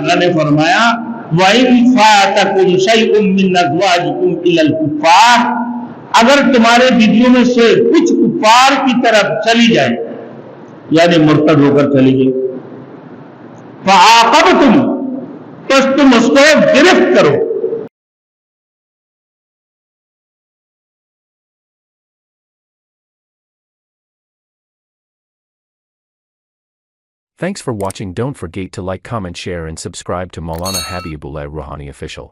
اللہ نے فرمایا وَإِنْ فَاتَكُمْ شَيْءٌ مِّنْ أَزْوَاجِكُمْ إِلَى الْكُفَّارِ، اگر تمہارے بیویوں میں سے کچھ کفار کی طرف چلی جائے یعنی مرتد ہو کر چلی گئی، فَعَاقَبْتُمْ، پس تم اس کو گرفت کرو. Thanks for watching. Don't forget to like, comment, share and subscribe to Maulana Habibullah Ruhani Official.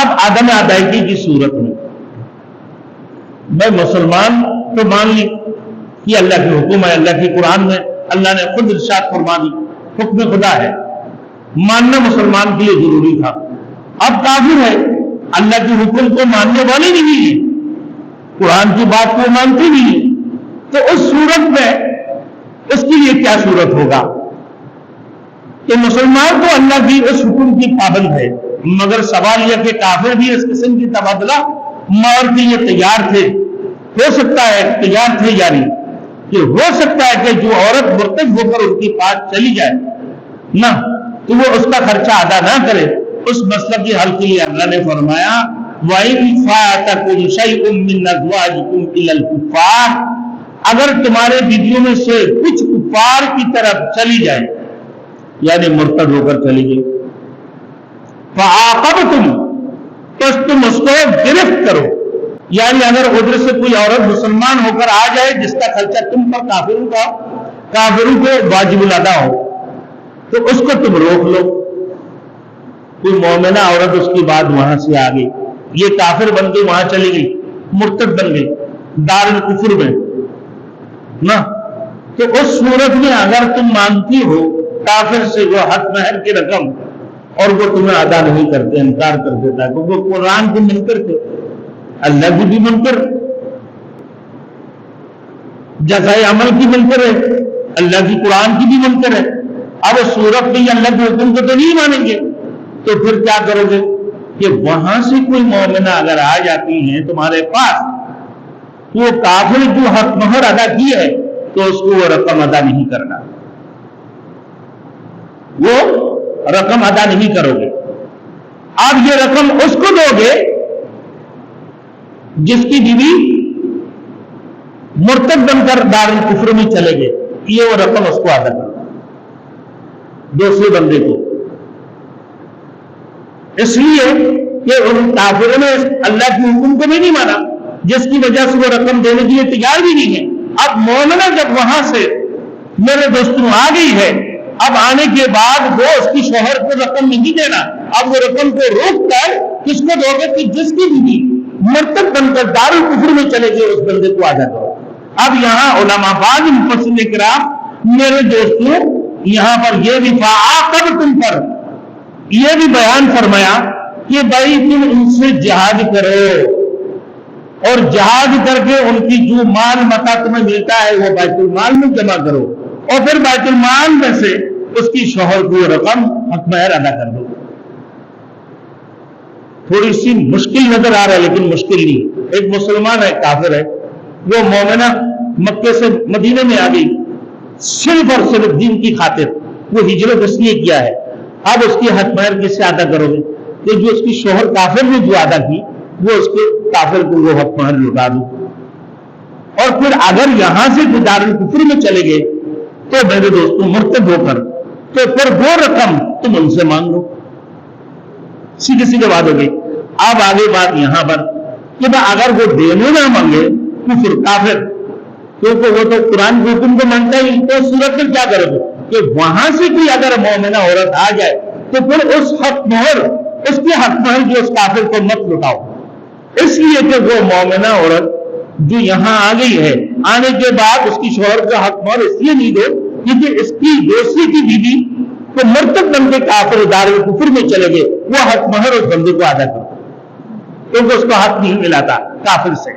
اب عدم ادائیگی کی صورت میں مسلمان تو مان لی کہ اللہ کے حکم ہے، اللہ کی قرآن میں اللہ نے خود ارشاد فرما دی، حکم خدا ہے، ماننا مسلمان کے لیے ضروری تھا. اب کافر ہے، اللہ کے حکم کو ماننے والی نہیں ہے، قرآن کی بات کو مانتی نہیں ہے، تو اس صورت میں اس کے لیے کیا صورت ہوگا کہ مسلمان تو اللہ کی اس حکم کی پابند ہے، مگر سوال یہ کہ کافر بھی اس قسم کی تبادلہ مار کے لیے تیار تھے. ہو سکتا ہے تیار تھے یعنی کہ ہو سکتا ہے کہ جو عورت مرتد ہو کر ان کی پاس چلی جائے نہ تو وہ اس کا خرچہ ادا نہ کرے. اس مسئلہ کے حل کے لیے اللہ نے فرمایا وَإِنْ فَاتَكُمْ شَيْءٌ مِّنْ أَزْوَاجِكُمْ إِلَى الْكُفَّارِ، اگر تمہارے بیویوں میں سے کچھ کفار کی طرف چلی جائے یعنی مرتد ہو کر چلی گئی، فَعَاقَبْتُمْ، پس تم اس کو گرفت کرو. یعنی اگر ادھر سے کوئی عورت مسلمان ہو کر آ جائے جس کا خرچہ تم پر کافروں کو واجب الادا ہو تو اس کو تم روک لو. کوئی مومنہ عورت اس کی بعد وہاں سے آ گئی، یہ کافر بن گئی، وہاں چلی گئی، مرتد بن گئی دار الکفر میں نہ، تو اس صورت میں اگر تم مانتی ہو کافر سے وہ حق مہر کی رقم اور وہ تمہیں ادا نہیں کرتے، انکار کر دیتا ہے، کیونکہ وہ قرآن کے منکر تھے، اللہ کی بھی منکر، جزائے عمل کی منکر ہے، اللہ کی قرآن کی بھی منکر ہے. اب اس صورت میں یہ اللہ کے حکم کو تو نہیں مانیں گے، تو پھر کیا کرو گے کہ وہاں سے کوئی مومنہ اگر آ جاتی ہیں تمہارے پاس تو وہ کافر جو حق مہر ادا کی ہے تو اس کو وہ رقم ادا نہیں کرنا، وہ رقم ادا نہیں کرو گے. اب یہ رقم اس کو دو گے جس کی بیوی مرتد بن کر دار الکفر میں چلے گئے، یہ وہ رقم اس کو ادا کرنا دوسرے بندے کو، اس لیے کہ ان کافروں نے اللہ کے حکم کو بھی نہیں مانا جس کی وجہ سے وہ رقم دینے کے لیے تیار بھی نہیں ہے. اب مومنہ جب وہاں سے میرے دوستوں آ گئی ہے، اب آنے کے بعد وہ اس کی شوہر کو رقم نہیں دینا، اب وہ رقم کو روک کر کس کو دو گے کہ جس کی بیوی مرتد بن کر دار الکفر میں چلے گئے اس بندے کو ادا کرو. اب یہاں علماء بعض مفسرین کرام میرے دوستوں یہاں پر یہ بھی فَعَاقَبْتُمْ پر یہ بھی بیان فرمایا کہ بھائی تم ان سے جہاد کرو اور جہاد کر کے ان کی جو مال متا تمہیں ملتا ہے وہ بیت المال میں جمع کرو اور پھر بیت المال میں سے اس کی شوہر کو رقم حق مہر ادا کر دو. تھوڑی سی مشکل نظر آ رہا ہے لیکن مشکل نہیں. ایک مسلمان ہے، کافر ہے، وہ مومنہ مکے سے مدینے میں آ گئی صرف اور صرف دین کی خاطر، وہ ہجرت اس لیے کیا ہے. اب اس کی حق مہر کس سے ادا کرو گے کہ جو اس کی شوہر کافر نے جو ادا کی وہ اس کے کافر کو وہ حق مہر لوٹا دو. اور پھر اگر یہاں سے دار الکفر میں چلے گئے تو میرے دوستوں مرتد ہو کر تو پھر وہ رقم تم ان سے مانگ لو. سیدھے سیدھے بات ہو گئی. اب آگے بات یہاں پر کہ اگر وہ دینے نہ مانگے کفر کافر، کیونکہ وہ تو قرآن کے حکم کو مانتا ہی، تو صورت میں کیا کرو گے کہ وہاں سے کوئی اگر مومنہ عورت آ جائے تو پھر اس حق مہر اس کی حق مہر جو اس کافر کو مت لٹاؤ، اس لیے کہ وہ مومنہ عورت جو یہاں آ گئی ہے آنے کے بعد اس کی شوہر کا حق مہر اس لیے نہیں دو کیونکہ اس کی دوسری کی بیوی کو مرتد بن کے کافر دار الکفر میں چلے گئے، وہ حق مہر اس بندے کو ادا کرو کیونکہ اس کو حق نہیں ملا تھا کافر سے.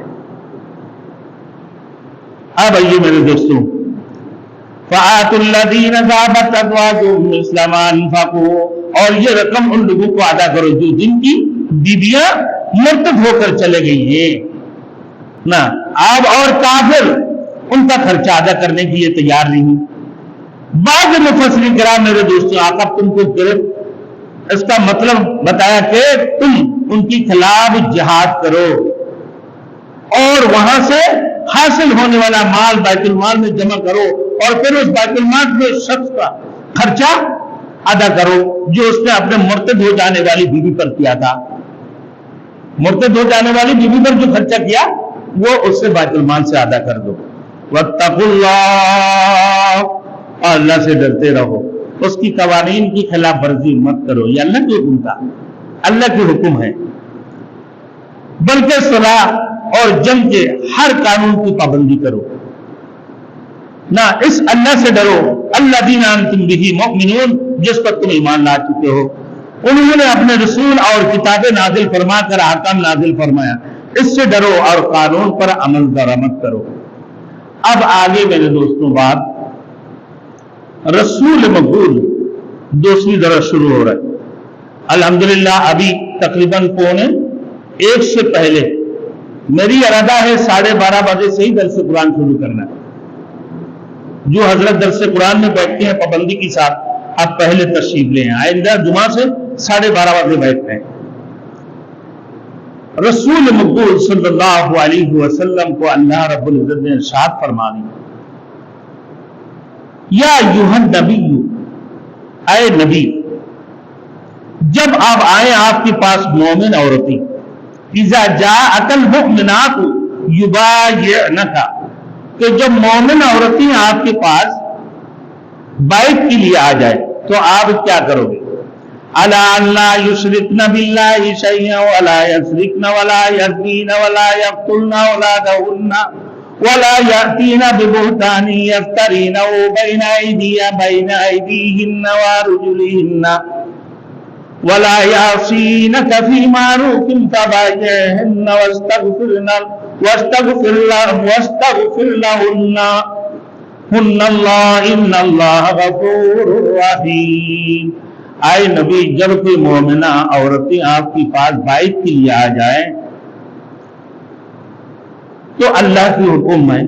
اب آئیے میرے دوستوں، فآتوا الذین ذهبت ازواجهم مثل ما انفقوا، اور یہ رقم ان لوگوں کو ادا کرو جو جن کی بیویاں مرتد ہو کر چلے گئی ہیں نا. اب اور کافر ان کا خرچہ ادا کرنے کے لیے تیار نہیں. بعض مفسرین کرام میرے دوستوں آقا تم کو گرفت اس کا مطلب بتایا کہ تم ان کی خلاف جہاد کرو اور وہاں سے حاصل ہونے والا مال بیت المال میں جمع کرو اور پھر اس بیت المال میں شخص کا خرچہ ادا کرو جو اس نے اپنے مرتد ہو جانے والی بیوی پر کیا تھا. مرتد ہو جانے والی بیوی پر جو خرچہ کیا وہ اس سے بیت المال سے ادا کر دو. واتقوا اللہ، اور اللہ سے ڈرتے رہو، اس کی قوانین کی خلاف ورزی مت کرو. یہ اللہ کے حکم تھا، اللہ کے حکم ہے. بلکہ صلاح اور جنگ کے ہر قانون کی پابندی کرو. نہ اس اللہ سے ڈرو الذین انتم بہ مؤمنون، جس پر تم ایمان لا چکے ہو. انہوں نے اپنے رسول اور کتابیں نازل فرما کر احکام نازل فرمایا، اس سے ڈرو اور قانون پر عمل درآمد کرو. اب آگے میرے دوستوں بات رسول مقبول دوسری درس شروع ہو رہا ہے. الحمدللہ ابھی تقریباً 1:45 سے پہلے میری ارادہ ہے 12:30 بجے سے ہی درس قرآن شروع کرنا ہے. جو حضرت درس قرآن میں بیٹھتے ہیں پابندی کے ساتھ آپ پہلے تشریف لیں، آئندہ جمعہ سے 12:30 بجے بیٹھتے ہیں. رسول مقبول صلی اللہ علیہ وسلم کو اللہ رب العزت نے ارشاد فرما دی، یا ایھا النبی، اے نبی، جب آپ آئیں آپ کے پاس مومن عورتیں، اذا جاءک المؤمنات یبایعنک، کہ جب مومن عورتیں آپ کے پاس بیعت کے لیے آ جائے تو آپ کیا کرو گے؟ الا ان لا یشرکن باللہ شیئا ولا یسرقن ولا یزنین ولا یقتلن اولادہن ولا یأتین ببہتان یفترینہ بین ایدیہن وارجلہن ولا یعصینک فی معروف فبایعہن واستغفر لہن ان اللہ غفور رحیم. آئے نبی، جب کوئی مومنہ عورتیں آپ کے پاس بیعت کے لیے آ جائیں تو اللہ کی حکم ہے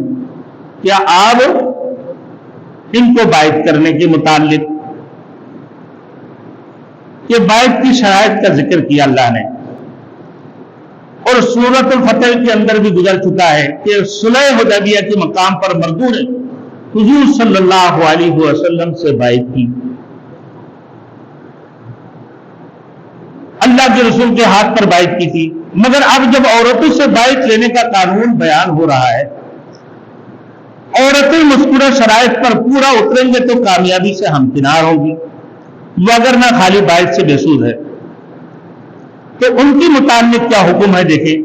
کیا آپ ان کو بیعت کرنے کے متعلق کہ بیعت کی شرائط کا ذکر کیا اللہ نے، اور سورۃ الفتح کے اندر بھی گزر چکا ہے کہ صلح حدیبیہ کے مقام پر مردوں نے حضور صلی اللہ علیہ وسلم سے بیعت کی، اللہ کے رسول کے ہاتھ پر بیعت کی تھی. مگر اب جب عورتوں سے بیعت لینے کا قانون بیان ہو رہا ہے، عورتیں مذکورہ شرائط پر پورا اتریں گے تو کامیابی سے ہمکنار ہوگی، وگرنہ خالی بیعت سے بے سود ہے. تو ان کی متعلق کیا حکم ہے دیکھیں.